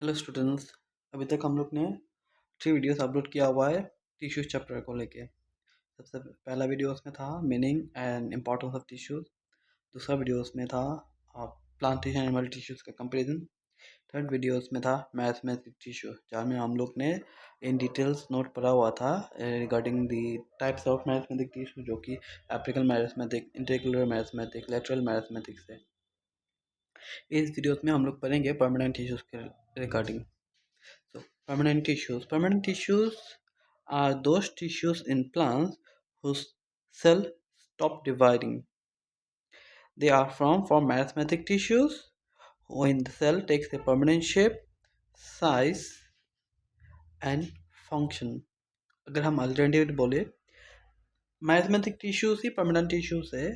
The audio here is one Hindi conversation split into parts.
Hello students. अभी तक हम लोग ने 3 वीडियोस अपलोड किया हुआ है टिश्यूज चैप्टर को लेके। सबसे पहला वीडियो उसमें था meaning and importance of tissues. दूसरा वीडियो उसमें था प्लांटेशन एनिमल टिश्यूज का कंपैरिजन। थर्ड वीडियो उसमें था मैथमेटिक टिश्यू, जहाँ में हम लोग ने इन डिटेल्स नोट पढ़ा हुआ था regarding the types of mathematic tissue, जो कि एप्रिकल मैथमेटिक, इंटेग्रुलर मैथमेटिक, लेटरल मैथमेटिक्स है। इस वीडियो में हम लोग पढ़ेंगे परमानेंट टिश्यूज के regarding. So, permanent tissues. Permanent tissues are those tissues in plants whose cell stop dividing. They are from mathematic tissues when the cell takes a permanent shape, size and function. अगर हम अल्टरनेटिव बोले, मैथमेटिक टिश्यूज ही परमानेंट टिश्यूज है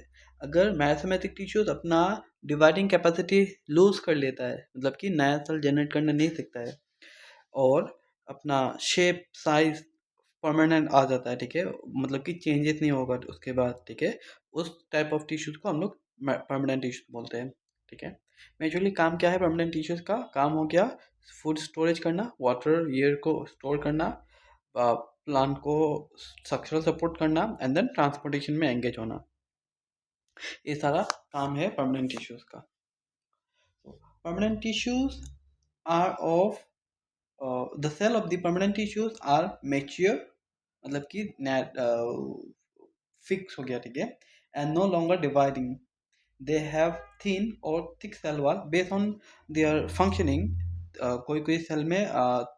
अगर मैथमेटिक टिश्यूज अपना डिवाइडिंग कैपेसिटी लूज कर लेता है, मतलब कि नया सेल जनरेट करना नहीं सीखता है और अपना शेप साइज परमानेंट आ जाता है, ठीक है, मतलब कि चेंजेस नहीं होगा उसके बाद, ठीक है। उस टाइप ऑफ टिश्यूज को हम लोग परमानेंट टिश्यूज बोलते हैं, ठीक है। मेजरली काम क्या है परमानेंट टिश्यूज का? काम हो गया फूड स्टोरेज करना, वाटर एयर को स्टोर करना, प्लांट को स्ट्रक्चरल सपोर्ट करना एंड देन ट्रांसपोर्टेशन में एंगेज होना। ये सारा काम है परमानेंट टिश्यूज का। Permanent tissues are of the cell of the permanent tissues are mature, मतलब कि फिक्स हो गया, ठीक है, and no longer dividing. They have thin और thick cell wall based on their functioning. कोई कोई सेल में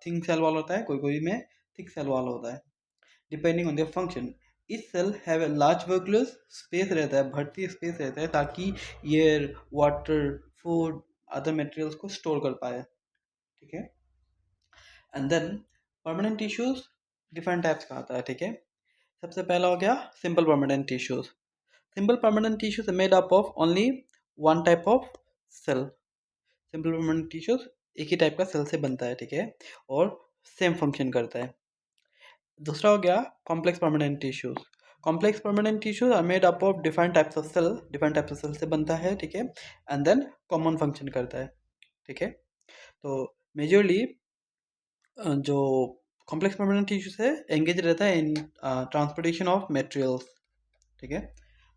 थिन सेल वॉल होता है, कोई कोई में थिक सेल वॉल होता है, डिपेंडिंग ऑन देयर फंक्शन। इस सेल हैव ए लार्ज वर्कुलस स्पेस रहता है, भर्ती स्पेस रहता है, ताकि air, water, food, other materials को स्टोर कर पाए, ठीक है। And then permanent tissues different types का आता है, ठीक है। सबसे पहला हो गया simple permanent tissues. Simple permanent tissues made up of only one type of cell. Simple permanent tissues एक ही टाइप का सेल से बनता है, ठीक है, और सेम फंक्शन करता है। दूसरा हो गया complex permanent tissues. Complex permanent tissues are made up of different types of cell, different types of cell से बनता है, ठीक है, एंड देन कॉमन फंक्शन करता है, ठीक है। तो मेजरली जो कॉम्प्लेक्स परमानेंट टिश्यूज है एंगेज रहता है इन ट्रांसपोर्टेशन ऑफ मटेरियल्स, ठीक है।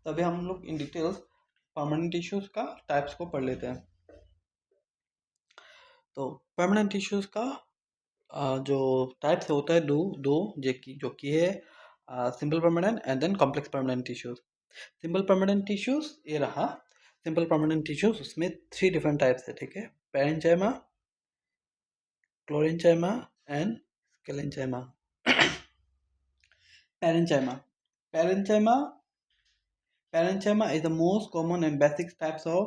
तो अभी हम लोग इन डिटेल्स परमानेंट टिश्यूज का टाइप्स को पढ़ लेते हैं। तो परमानेंट टिश्यूज का जो टाइप्स होता है दो दो जो कि है simple permanent and then complex permanent tissues. Simple permanent tissues ये रहा सिंपल परमानेंट टिश्यूज, उसमें 3 डिफरेंट टाइप्स है, ठीक है। पैरेंचाइमा, क्लोरेंचाइमा and स्केलेंचाइमा। पैरेंचाइमा पैरेंचाइमा पैरेंचाइमा is the most common and basic types of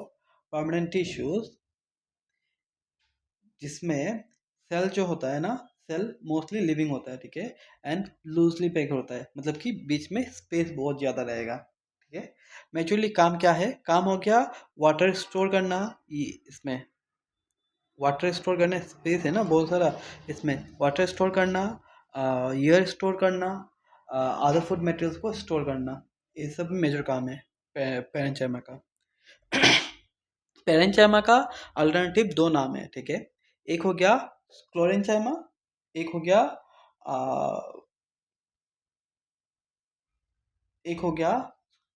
permanent tissues, जिसमें सेल जो होता है ना, सेल मोस्टली लिविंग होता है, ठीक है, एंड लूजली पैक्ड होता है, मतलब कि बीच में स्पेस बहुत ज़्यादा रहेगा, ठीक है। मेचुरली काम क्या है? काम हो गया वाटर स्टोर करना, इसमें वाटर स्टोर करना, स्पेस है ना बहुत सारा, इसमें वाटर स्टोर करना, एयर स्टोर करना, अदर फूड मटेरियल्स को स्टोर करना, ये सब मेजर काम है पेरेंचाइमा का। पेरेंचाइमा का अल्टरनेटिव 2 नाम है, ठीक है। एक हो गया क्लोरेंचाइमा, एक हो गया एक हो गया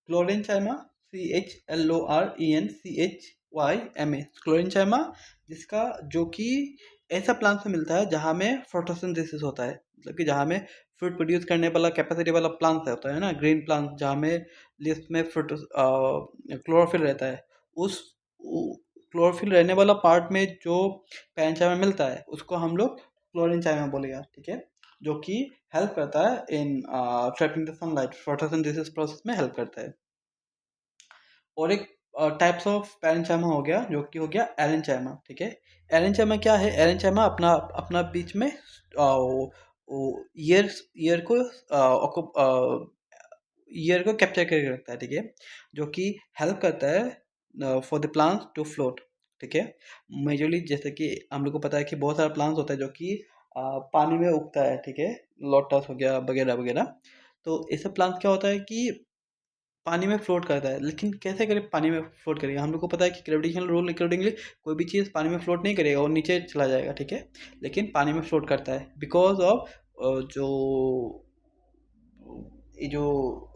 क्लोरेंचाइमा, CHLORENCHYMA, क्लोरेंचाइमा, जिसका जो कि ऐसा प्लांट से मिलता है जहाँ में फोटोसिंथेसिस होता है, मतलब कि जहाँ में फ्रूट प्रोड्यूस करने वाला कैपेसिटी वाला प्लांट होता है ना, ग्रीन प्लांट, जहाँ में लीफ में फ्रूट क्लोरोफिल रहता है। उस क्लोरोफिल रहने वाला पार्ट में जो पेरेंचाइमा मिलता है उसको हम लोग क्लोरेंचाइमा बोलेगा, ठीक है, जो कि हेल्प करता है in trapping the sunlight, photosynthesis process में हेल्प करता है। और एक टाइप्स ऑफ पैरेंचाइमा हो गया जो कि हो गया एरेंचाइमा, ठीक है। एरेंचाइमा क्या है? एरेंचाइमा अपना अपना बीच में ईयर ईयर को ईयर को कैप्चर करके रखता है, ठीक है, जो कि हेल्प करता है for the plants to float, ठीक है। मेजरली जैसे कि हम लोग को पता है कि बहुत सारा प्लांट्स होता है जो कि पानी में उगता है, ठीक है, लोटस हो गया वगैरह वगैरह। तो ऐसे प्लांट्स क्या होता है कि पानी में फ्लोट करता है, लेकिन कैसे करें पानी में फ्लोट करेगा? हम लोग को पता है कि ग्रेविटेशनल रूल अकॉर्डिंगली कोई भी चीज़ पानी में फ्लोट नहीं करेगा, और नीचे चला जाएगा, ठीक है। लेकिन पानी में फ्लोट करता है बिकॉज ऑफ जो ये जो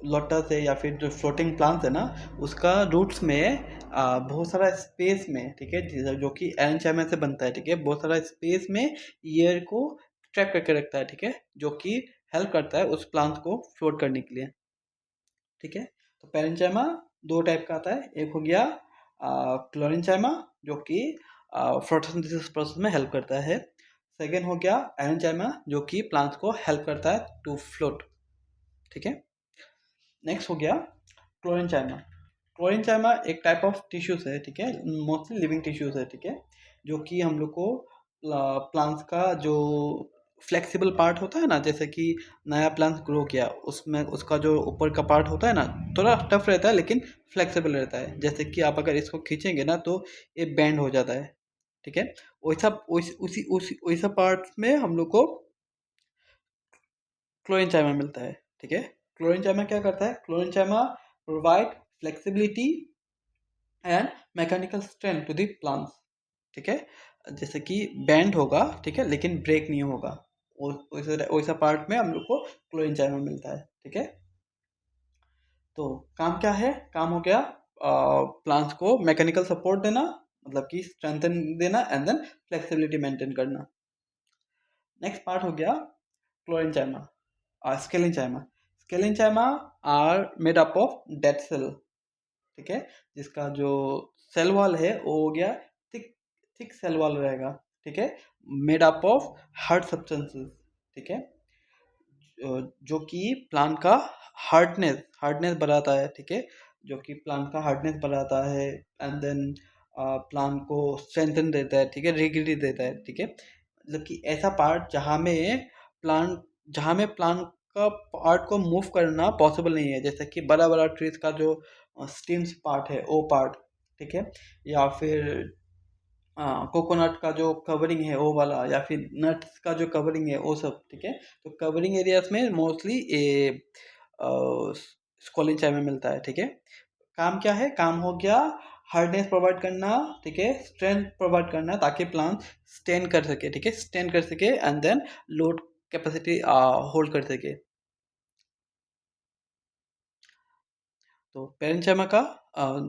लोटस है या फिर जो फ्लोटिंग प्लांट्स है ना, उसका रूट्स में बहुत सारा स्पेस में, ठीक है, जो कि एरेंचाइमा से बनता है, ठीक है, बहुत सारा स्पेस में एयर को ट्रैप करके रखता है, ठीक है, जो कि हेल्प करता है उस प्लांट को फ्लोट करने के लिए, ठीक है। तो पेरेंचाइमा दो टाइप का आता है, एक हो गया क्लोरेंचाइमा जो कि फोटोसिंथेसिस प्रोसेस में हेल्प करता है। सेकेंड हो गया एरेंचाइमा जो कि प्लांट्स को हेल्प करता है टू फ्लोट, ठीक है। नेक्स्ट हो गया क्लोरेंचाइमा। क्लोरेंचाइमा एक टाइप ऑफ टिश्यूज है, ठीक है, मोस्टली लिविंग टिश्यूज है, ठीक है, जो कि हम लोग को प्लांट्स का जो फ्लेक्सिबल पार्ट होता है ना, जैसे कि नया प्लांट ग्रो किया उसमें उसका जो ऊपर का पार्ट होता है ना, थोड़ा टफ रहता है लेकिन फ्लेक्सिबल रहता है। जैसे कि आप अगर इसको खींचेंगे ना तो ये बैंड हो जाता है, ठीक है। वैसा उसी उसी वैसा पार्ट में हम लोग को क्लोरेंचाइमा मिलता है, ठीक है। क्लोरेंचाइमा क्या करता है? Chlorenchyma provide flexibility and mechanical strength to the plants, ठीक है। जैसे कि बैंड होगा, ठीक है, लेकिन ब्रेक नहीं होगा, वैसा वैसा पार्ट में हम लोग को क्लोरेंचाइमा मिलता है, ठीक है। तो काम क्या है? काम हो गया प्लांट्स को मैकेनिकल सपोर्ट देना, मतलब कि स्ट्रेंथन देना एंड देन फ्लेक्सिबिलिटी मेंटेन करना। नेक्स्ट पार्ट हो गया chlorenchyma, sclerenchyma. Sclerenchyma are made up of dead cell, ठीक है, जिसका जो सेल वॉल है वो हो गया थिक थिक सेल वॉल रहेगा, ठीक है, made up of hard substances, ठीक है, जो कि प्लांट का हार्डनेस हार्डनेस बढ़ाता है, ठीक है, जो कि प्लांट का हार्डनेस बढ़ाता है एंड देन प्लांट को स्ट्रेंथन देता है, ठीक है, रिगिडिटी देता है, ठीक है। मतलब कि ऐसा पार्ट प्लांट जहाँ में प्लांट का पार्ट को मूव करना पॉसिबल नहीं है, जैसे कि बड़ा बड़ा ट्रीज का जो स्टीम्स पार्ट है वो पार्ट, ठीक है, या फिर कोकोनट का जो कवरिंग है वो वाला, या फिर नट्स का जो कवरिंग है वो सब, ठीक है। तो कवरिंग एरियाज में मोस्टली ये स्क्वॉलिंग में मिलता है, ठीक है। काम क्या है? काम हो गया हार्डनेस प्रोवाइड करना, ठीक है, स्ट्रेंथ प्रोवाइड करना ताकि प्लांट स्टैंड कर सके, ठीक है, स्टैंड कर सके and then load capacity hold कर सके। तो पेरेंचाइमा का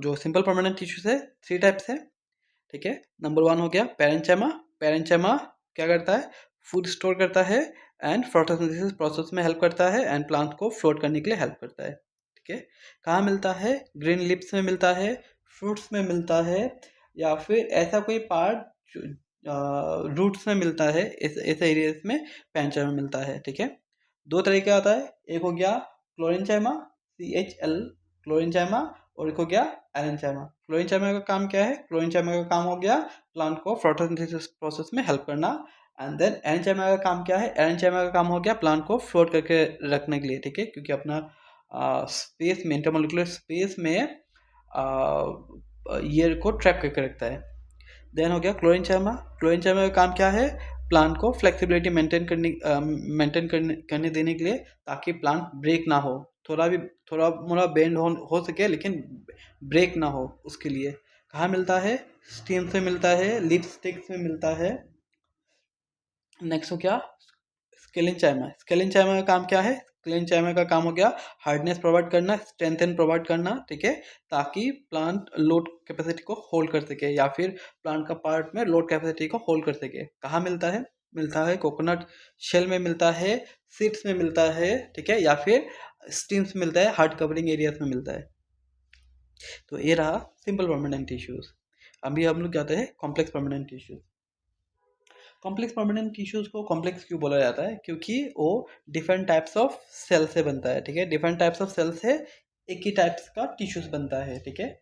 जो सिंपल परमानेंट टिश्यूज है थ्री टाइप्स है, ठीक है। नंबर वन हो गया पेरेंचाइमा। पेरेंचाइमा क्या करता है? फूड स्टोर करता है एंड फोटोसिंथेसिस प्रोसेस में हेल्प करता है एंड प्लांट को फ्लोट करने के लिए हेल्प करता है, ठीक है। कहाँ मिलता है? ग्रीन लिप्स में मिलता है, फ्रूट्स में मिलता है, या फिर ऐसा कोई पार्ट रूट्स में मिलता है, ऐसे एरियाज में पेरेंचाइमा मिलता है, ठीक है। दो तरीके आता है, एक हो गया क्लोरेंचाइमा, CHL क्लोरेंचाइमा, और एक हो गया एरेंचाइमा। क्लोरेंचाइमा का काम क्या है? क्लोरेंचाइमा का काम हो गया प्लांट को फोटोसिंथेसिस प्रोसेस में हेल्प करना, एंड देन एरेंचाइमा का काम क्या है? एरेंचाइमा का काम हो गया प्लांट को फ्लोट करके रखने के लिए, ठीक है, क्योंकि अपना स्पेस में, इंटरमोलिकुलर स्पेस में एयर को ट्रैप करके रखता है। देन हो गया क्लोरेंचाइमा। क्लोरेंचाइमा का काम क्या है? प्लांट को फ्लेक्सिबिलिटी मेंटेन करने देने के लिए, ताकि प्लांट ब्रेक ना हो, थोड़ा मोड़ा बेंड हो सके लेकिन ब्रेक ना हो, उसके लिए। कहाँ मिलता है? स्टीम से मिलता है, लिप स्टिक्स में मिलता है। नेक्स्ट हो गया स्केलेंचाइमा। स्केलेंचाइमा का काम क्या है? स्केलेंचाइमा का काम हो गया हार्डनेस प्रोवाइड करना, स्ट्रेंथन प्रोवाइड करना, ठीक है, ताकि प्लांट लोड कैपेसिटी को होल्ड कर सके, या फिर प्लांट का पार्ट में लोड कैपेसिटी को होल्ड कर सके। कहाँ मिलता है? मिलता है कोकोनट शेल में मिलता है, सीड्स में मिलता है, ठीक है, या फिर स्टीम्स में मिलता है, हार्ड कवरिंग एरियाज में मिलता है। तो ये रहा सिंपल परमानेंट टिश्यूज। अभी हम लोग जाते हैं complex permanent tissues. Complex permanent tissues को कॉम्प्लेक्स क्यों बोला जाता है? क्योंकि वो डिफरेंट टाइप्स ऑफ सेल से बनता है, ठीक है, डिफरेंट टाइप्स ऑफ सेल से एक ही टाइप्स का टिश्यूज बनता है, ठीक है,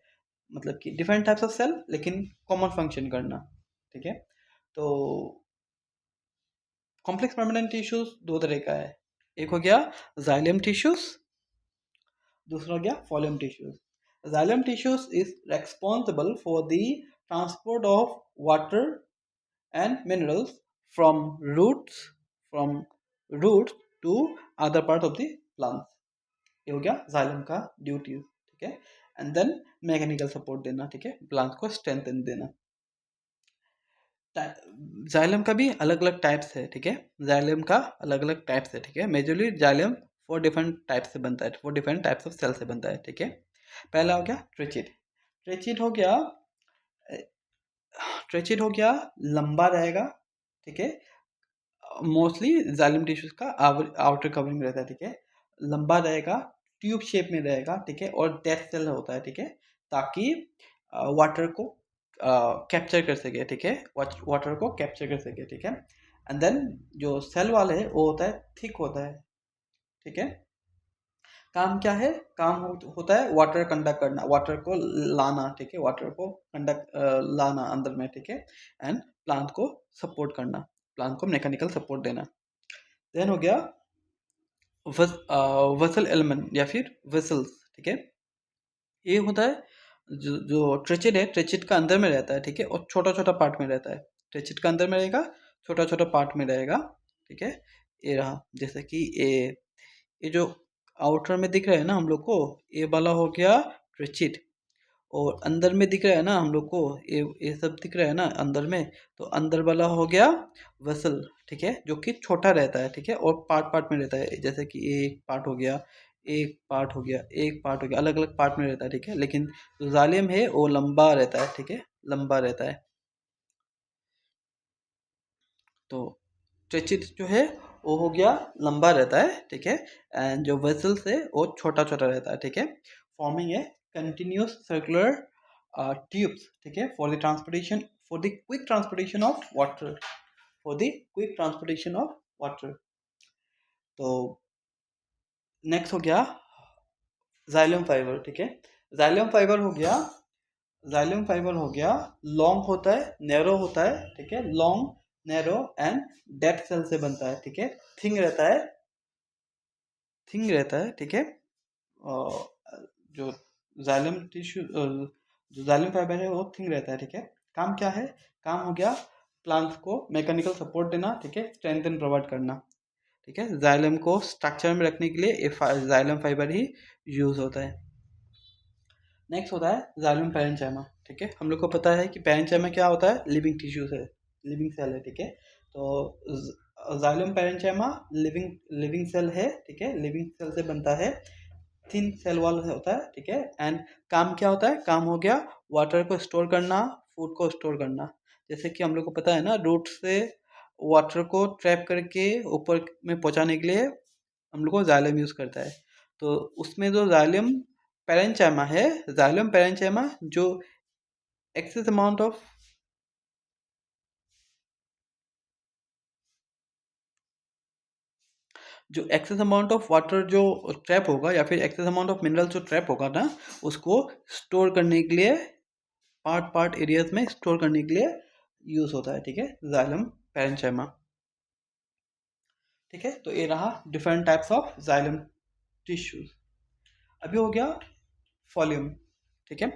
मतलब कि डिफरेंट टाइप्स ऑफ सेल लेकिन कॉमन फंक्शन करना, ठीक है। तो कॉम्प्लेक्स परमानेंट टिश्यूज दो तरह का है, एक हो गया जाइलम टिश्यूज, दूसरा हो गया phloem tissues. Xylem tissues is responsible for the transport of water and minerals from roots from roots to other part of the plants। ये हो गया जाइलम का ड्यूटी, ठीक है, एंड देन मैकेनिकल सपोर्ट देना, ठीक है, प्लांट को स्ट्रेंथन देना। जाइलम का भी अलग अलग टाइप्स है, ठीक है, जाइलम का अलग अलग टाइप्स है, ठीक है, मेजरली जाइलम 4 डिफरेंट टाइप से बनता है, 4 डिफरेंट टाइप्स ऑफ सेल से बनता है, ठीक है। पहला हो गया ट्रेचिड। ट्रेचिड हो गया ट्रेचिड हो गया लंबा रहेगा, ठीक है, मोस्टली जाइलम टिश्यूज का आउटर कवरिंग रहता है, ठीक है, लंबा रहेगा, ट्यूब शेप में रहेगा, ठीक है, और डेथ सेल होता है, ठीक है, ताकि वाटर को कैप्चर कर सके, ठीक है, वाटर को कैप्चर कर सके, ठीक है। एंड देन जो सेल वाले है वो होता है थिक होता है, ठीक है। काम क्या है, काम होता है वाटर कंडक्ट करना, वाटर को लाना, ठीक है, वाटर को कंडक्ट लाना अंदर में, ठीक है, एंड प्लांट को सपोर्ट करना, प्लांट को मैकेनिकल सपोर्ट देना। देन हो गया वसल एलिमेंट या फिर वेसल्स, ठीक है, ये होता है जो ट्रेचिड है, ट्रेचिड का अंदर में रहता है, ठीक है, और छोटा छोटा पार्ट में रहता है, ट्रेचिड का अंदर में रहेगा, छोटा छोटा पार्ट में रहेगा, ठीक है। ये रहा, जैसे कि ये जो आउटर में दिख रहा है ना हम लोग को, ये वाला हो गया ट्रेचिड, और अंदर में दिख रहा है ना हम लोग को, ये सब दिख रहा है ना अंदर में, तो अंदर वाला हो गया वेसल, ठीक है, जो कि छोटा रहता है, ठीक है, और पार्ट पार्ट में रहता है, जैसे कि एक पार्ट हो गया, एक पार्ट हो गया, एक पार्ट हो गया, अलग अलग पार्ट में रहता है, ठीक है, लेकिन जो जालिम है वो लंबा रहता है, ठीक है, लंबा रहता है। तो ट्रेचिड जो है वो हो गया लंबा रहता है, ठीक है, एंड जो वेसल्स है वो छोटा छोटा रहता है, ठीक है, forming a continuous circular tubes, ठीक है, for the transportation, for the quick transportation of water, for the quick transportation of water. तो नेक्स्ट हो गया जाइलम फाइबर, ठीक है, जाइलम फाइबर हो गया, जाइलम फाइबर हो गया लॉन्ग होता है, नैरो होता है, ठीक है, long narrow and dead cell से बनता है, ठीक है, थिंग रहता है, थिंग रहता है, ठीक है। जो जाइलम टिश्यू जो जाइलम फाइबर है वो थिंग रहता है, ठीक है। काम क्या है, काम हो गया प्लांट्स को मैकेनिकल सपोर्ट देना, ठीक है, स्ट्रेंथ प्रोवाइड करना, ठीक है, जाइलम को स्ट्रक्चर में रखने के लिए ये जाइलम फाइबर ही यूज होता है। नेक्स्ट होता है जाइलम पैरेंचाइमा, ठीक है, हम लोग को पता है कि पैरेंचाइमा क्या होता है, लिविंग टिश्यूज है, लिविंग सेल है, ठीक है, तो जाइलम पैरेंचाइमा लिविंग लिविंग सेल है, ठीक है, लिविंग सेल से बनता है, थिन सेल वाला होता है, ठीक है, एंड काम क्या होता है, काम हो गया वाटर को स्टोर करना, फूड को स्टोर करना, जैसे कि हम लोग को पता है ना, रूट से वाटर को ट्रैप करके ऊपर में पहुंचाने के लिए हम लोग को जाइलम यूज करता है। तो उसमें जो जाइलम पैरेंचाइमा है, जाइलम पैरेंचाइमा जो एक्सेस अमाउंट ऑफ वाटर जो ट्रैप होगा, या फिर एक्सेस अमाउंट ऑफ मिनरल जो ट्रैप होगा ना, उसको स्टोर करने के लिए पार्ट पार्ट एरियाज में स्टोर करने के लिए यूज होता है, ठीक है, जाइलम पैरेंचाइमा, ठीक है। तो ये रहा different types of xylem tissues. अभी हो गया फॉलियम, ठीक है,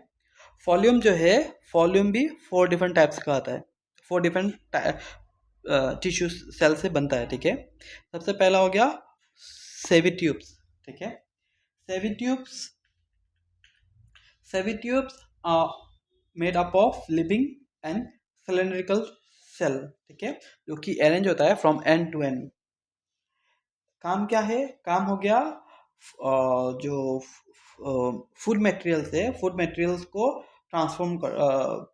फॉलियम जो है, फॉलियम भी 4 डिफरेंट टाइप्स का आता है, 4 डिफरेंट टिश्यू सेल से बनता है, ठीक है। सबसे पहला हो गया सेवी ट्यूब्स, ठीक है, sieve tubes, sieve tubes are made up of living and cylindrical cell, ठीक है, जो कि अरेंज होता है फ्रॉम एंड टू एंड। काम क्या है, काम हो गया जो फूड मटेरियल्स है, फूड मटेरियल्स को ट्रांसफॉर्म कर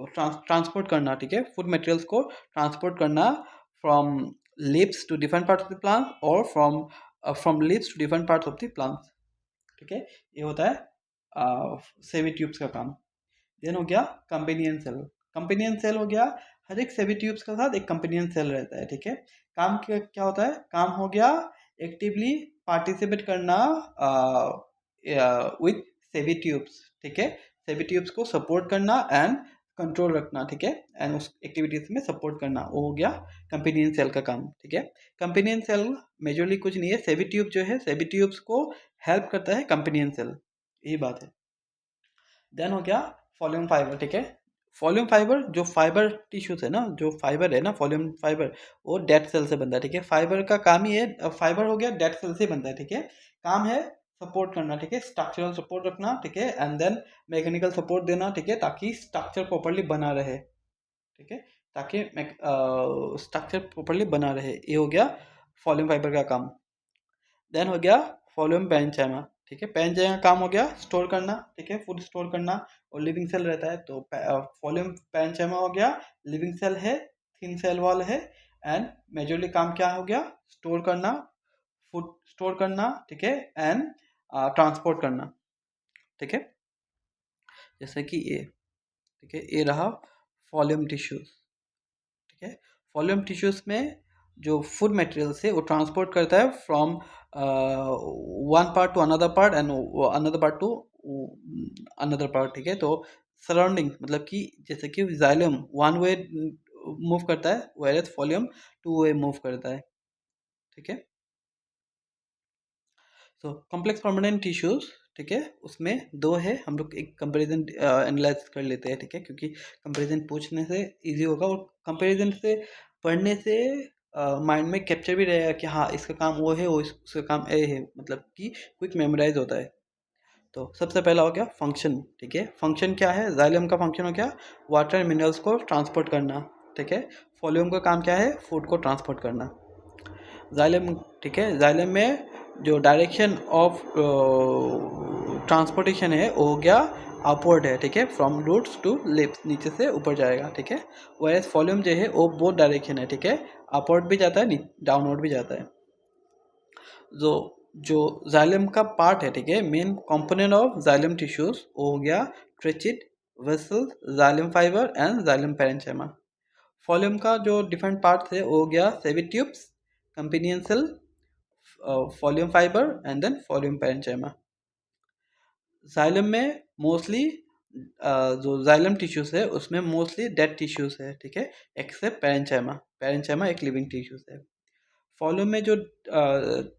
ट्रांसपोर्ट करना, ठीक है, फूड मटेरियल्स को ट्रांसपोर्ट करना from leaves to different parts of the plant, और from leaves to different parts of the plant, ठीक है, ये होता है सेमी ट्यूब्स का काम। देन हो गया कंपेनियन सेल, कंपेनियन सेल हो गया हर एक सेवी ट्यूब्स के साथ एक कंपेनियन सेल रहता है, ठीक है। काम क्या होता है, काम हो गया एक्टिवली पार्टिसिपेट करना विथ सेवी ट्यूब्स, ठीक है, सेवी ट्यूब्स को सपोर्ट करना एंड कंट्रोल रखना, ठीक है, एंड उस एक्टिविटीज में सपोर्ट करना, वो हो गया कंपेनियन सेल का काम, ठीक है। कंपेनियन सेल मेजरली कुछ नहीं है, सेवी ट्यूब जो है, सेवी ट्यूब्स को हेल्प करता है कंपेनियन सेल, यही बात है। देन हो गया फॉलियम फाइबर, ठीक है, फॉलियम फाइबर जो फाइबर टिश्यूज है ना, जो फाइबर है ना, फॉलियम फाइबर वो डेड सेल से बनता है, ठीक है, फाइबर का काम ही है, फाइबर हो गया डेड सेल से बनता है, ठीक है, काम है सपोर्ट करना, ठीक है, स्ट्रक्चरल सपोर्ट रखना, ठीक है, एंड देन मैकेनिकल सपोर्ट देना, ठीक है, ताकि स्ट्रक्चर प्रॉपर्ली बना रहे, ठीक है, ताकि स्ट्रक्चर प्रॉपर्ली बना रहे। ये हो गया फॉलिंग फाइबर का काम। देन हो गया फॉलियम पैरेंचाइमा, ठीक है, पैरेंचाइमा का काम हो गया स्टोर करना, ठीक है, फूड स्टोर करना, और लिविंग सेल रहता है, तो फॉलियम पैरेंचाइमा हो गया लिविंग सेल है, थिन सेल वॉल है, एंड मेजरली काम क्या हो गया, स्टोर करना, फूड स्टोर करना, ठीक है, एंड ट्रांसपोर्ट करना, ठीक है, जैसे कि ये, ठीक है, ये रहा फॉलियम टिश्यूज, ठीक है। फॉलियम टिश्यूज में जो फूड मटेरियल है वो ट्रांसपोर्ट करता है from one part two another part and another part two another part, ठीक है। तो सराउंडिंग मतलब कि जैसे कि जाइलम वन वे मूव करता है, वेयरएज फॉलियम टू वे मूव करता है, ठीक है। सो कॉम्प्लेक्स परमानेंट टिश्यूज, ठीक है, उसमें दो है, हम लोग एक कंपैरिजन एनालाइज कर लेते हैं, ठीक है, क्योंकि कंपैरिजन पूछने से इजी होगा और कंपैरिजन से पढ़ने से माइंड में कैप्चर भी रहेगा कि हाँ इसका काम वो है, वो उसका काम ए है, मतलब कि क्विक मेमोराइज होता है। तो सबसे पहला हो गया फंक्शन, ठीक है, फंक्शन क्या है, जाइलम का फंक्शन हो गया वाटर एंड मिनरल्स को ट्रांसपोर्ट करना, ठीक है। फॉलियम का काम क्या है, फूड को ट्रांसपोर्ट करना। जाइलम, ठीक है, जाइलम में जो डायरेक्शन ऑफ ट्रांसपोर्टेशन है वो हो गया अपवर्ड है, ठीक है, फ्रॉम रूट्स टू लिप्स, नीचे से ऊपर जाएगा, ठीक है। वैस फॉल्यूम जो है वो बोथ डायरेक्शन है, ठीक है, अपवर्ड भी जाता है, डाउनवर्ड भी जाता है। जो जो जाइलम का पार्ट है, ठीक है, main component of xylem tissues वो हो गया tracheid, vessels, xylem fibre and xylem parenchyma. Phloem का जो डिफरेंट पार्ट है वो हो गया sieve tubes, companion cell, phloem fibre and then phloem parenchyma. Xylem में मोस्टली जो जाइलम टिश्यूज है उसमें मोस्टली डेड टिश्यूज है, ठीक है, एक्सेप्ट पैरेंचाइमा, पैरेंचाइमा एक लिविंग टिश्यूज है। फॉलियम में जो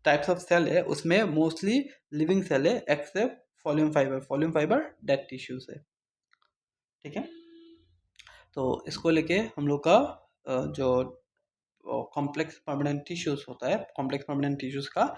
टाइप्स ऑफ सेल है उसमें मोस्टली लिविंग सेल है एक्सेप्ट फॉलियम फाइबर डेड टिश्यूज है, ठीक है। तो इसको लेके हम लोग का जो कॉम्प्लेक्स परमानेंट टिश्यूज होता है, कॉम्प्लेक्स परमानेंट टिश्यूज का